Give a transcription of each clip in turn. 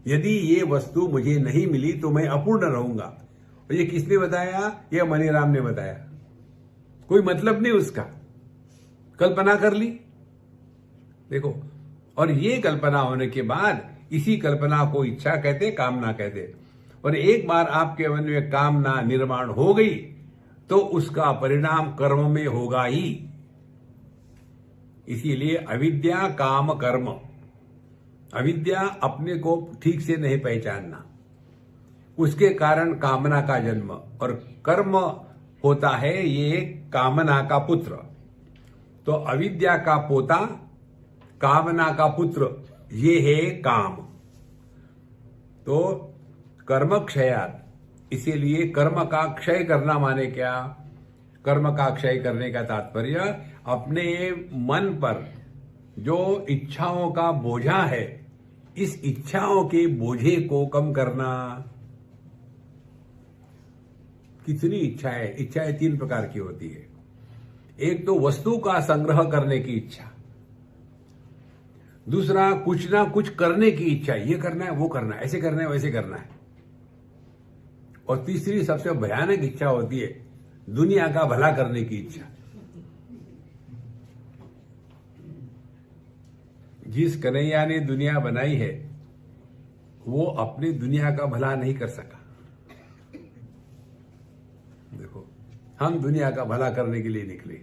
यदि ये वस्तु मुझे नहीं मिली तो मैं अपूर्ण रहूंगा। और ये किसने बताया? ये मनीराम ने बताया। कोई मतलब नहीं उसका, कल्पना कर ली। देखो, और ये कल्पना होने के बाद इसी कल्पना को इच्छा कहते, कामना कहते। और एक बार आपके मन में कामना निर्माण हो गई तो उसका परिणाम कर्म में होगा ही। इसीलिए अविद्या काम कर्म। अविद्या अपने को ठीक से नहीं पहचानना, उसके कारण कामना का जन्म, और कर्म होता है ये कामना का पुत्र। तो अविद्या का पोता, कामना का पुत्र, ये है काम। तो कर्म क्षयात, इसीलिए कर्म का क्षय करना माने क्या? कर्म का क्षय करने का तात्पर्य अपने मन पर जो इच्छाओं का बोझा है, इस इच्छाओं के बोझे को कम करना। कितनी इच्छाएं? इच्छाएं 3 प्रकार की होती है। एक तो वस्तु का संग्रह करने की इच्छा, दूसरा कुछ ना कुछ करने की इच्छा, ये करना है, वो करना है, ऐसे करना है, वैसे करना है, और तीसरी सबसे भयानक इच्छा होती है दुनिया का भला करने की इच्छा। जिस कन्हैया ने दुनिया बनाई है वो अपनी दुनिया का भला नहीं कर सका। देखो, हम दुनिया का भला करने के लिए निकले।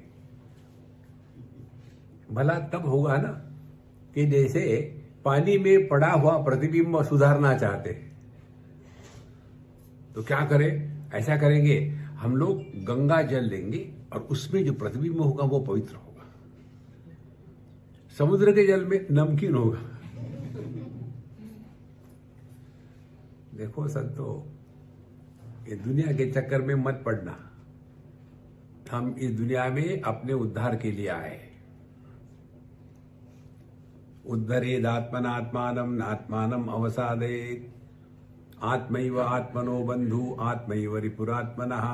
भला तब होगा ना कि जैसे पानी में पड़ा हुआ प्रतिबिंब सुधारना चाहते हैं तो क्या करें? ऐसा करेंगे, हम लोग गंगा जल लेंगे और उसमें जो प्रतिबिंब होगा वो पवित्र होगा। समुद्र के जल में नमकीन होगा। देखो संतो, ये दुनिया के चक्कर में मत पड़ना। हम इस दुनिया में अपने उद्धार के लिए आए। उद्धरेदात्मनात्मानं नात्मानं अवसादेत्, आत्मैव आत्मनो बंधु आत्मैव रिपुरात्मनः।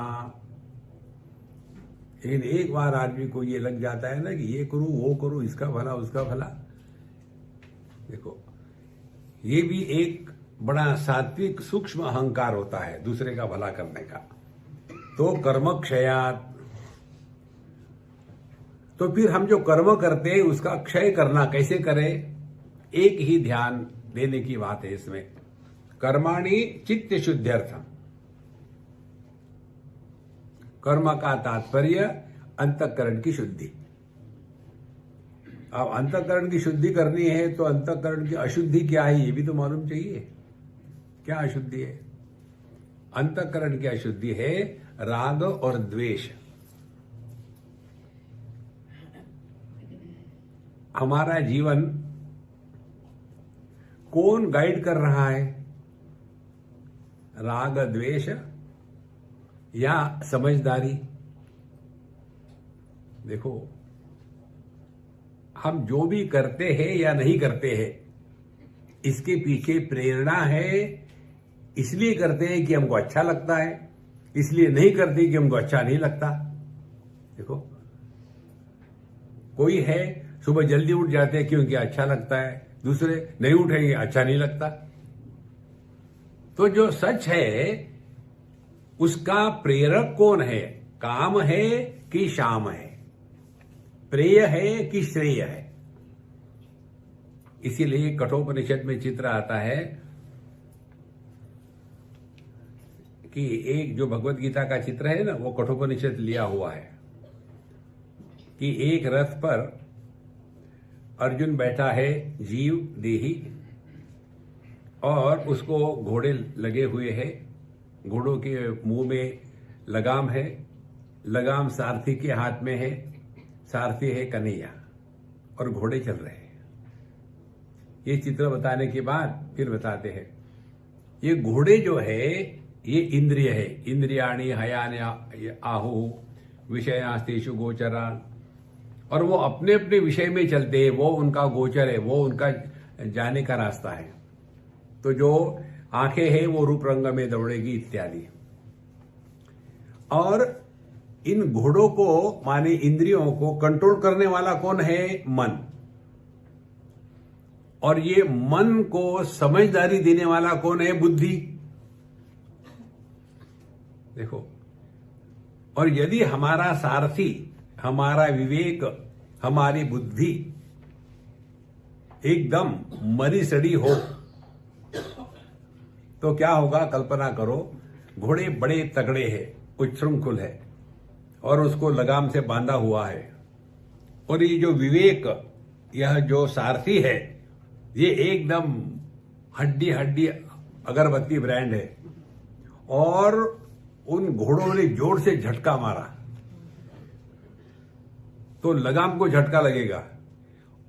लेकिन एक बार आदमी को ये लग जाता है ना कि ये करूं, वो करूं, इसका भला, उसका भला। देखो, ये भी एक बड़ा सात्विक सूक्ष्म अहंकार होता है दूसरे का भला करने का। तो कर्म क्षयात, तो फिर हम जो कर्म करते हैं उसका क्षय करना कैसे करें? एक ही ध्यान देने की बात है इसमें। कर्माणि चित्त शुद्ध्यर्थम। कर्म का तात्पर्य अंतःकरण की शुद्धि। अब अंतःकरण की शुद्धि करनी है तो अंतःकरण की अशुद्धि क्या है ये भी तो मालूम चाहिए। क्या अशुद्धि है? अंतःकरण की अशुद्धि है राग और द्वेष। हमारा जीवन कौन गाइड कर रहा है? राग द्वेष या समझदारी? देखो, हम जो भी करते हैं या नहीं करते हैं इसके पीछे प्रेरणा है। इसलिए करते हैं कि हमको अच्छा लगता है, इसलिए नहीं करते कि हमको अच्छा नहीं लगता। देखो, कोई है सुबह जल्दी उठ जाते हैं क्योंकि अच्छा लगता है, दूसरे नहीं उठेंगे अच्छा नहीं लगता। तो जो सच है उसका प्रेरक कौन है? काम है कि शाम है? प्रेय है कि श्रेय है? इसीलिए कठोपनिषद में चित्र आता है कि एक जो भगवत गीता का चित्र है ना, वो कठोपनिषद लिया हुआ है कि एक रथ पर अर्जुन बैठा है, जीव देही, और उसको घोड़े लगे हुए हैं। घोड़ों के मुंह में लगाम है, लगाम सारथी के हाथ में है, सारथी है कन्हैया, और घोड़े चल रहे हैं। ये चित्र बताने के बाद फिर बताते हैं ये घोड़े जो है ये इंद्रिय है। इंद्रियाणि हयानि आहु विषयास्तेषु गोचरान्, और वो अपने अपने विषय में चलते हैं, वो उनका गोचर है, वो उनका जाने का रास्ता है। तो जो आंखें हैं वो रूप रंग में दौड़ेगी इत्यादि। और इन घोड़ों को माने इंद्रियों को कंट्रोल करने वाला कौन है? मन। और ये मन को समझदारी देने वाला कौन है? बुद्धि। देखो, और यदि हमारा सारथी, हमारा विवेक, हमारी बुद्धि एकदम मरी सड़ी हो तो क्या होगा? कल्पना करो, घोड़े बड़े तगड़े हैं, उच्छृंखल है और उसको लगाम से बांधा हुआ है, और ये जो विवेक, यह जो सारथी है, ये एकदम हड्डी हड्डी अगरबत्ती ब्रांड है, और उन घोड़ों ने जोर से झटका मारा तो लगाम को झटका लगेगा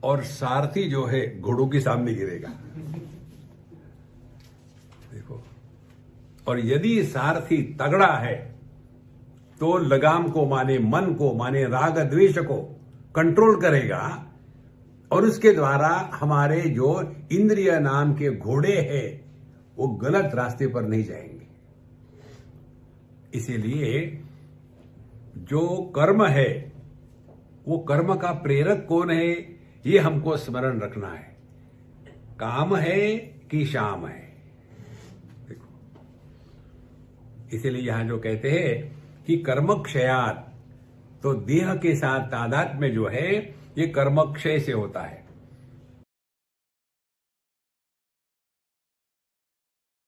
और सारथी जो है घोड़ों के सामने गिरेगा। देखो, और यदि सारथी तगड़ा है तो लगाम को माने मन को, माने राग द्वेष को कंट्रोल करेगा, और उसके द्वारा हमारे जो इंद्रिय नाम के घोड़े हैं वो गलत रास्ते पर नहीं जाएंगे। इसीलिए जो कर्म है, वो कर्म का प्रेरक कौन है, ये हमको स्मरण रखना है। काम है कि शाम है। देखो, इसीलिए यहां जो कहते हैं कि कर्मक्षयात, तो देह के साथ तादात्म्य जो है ये कर्मक्षय से होता है।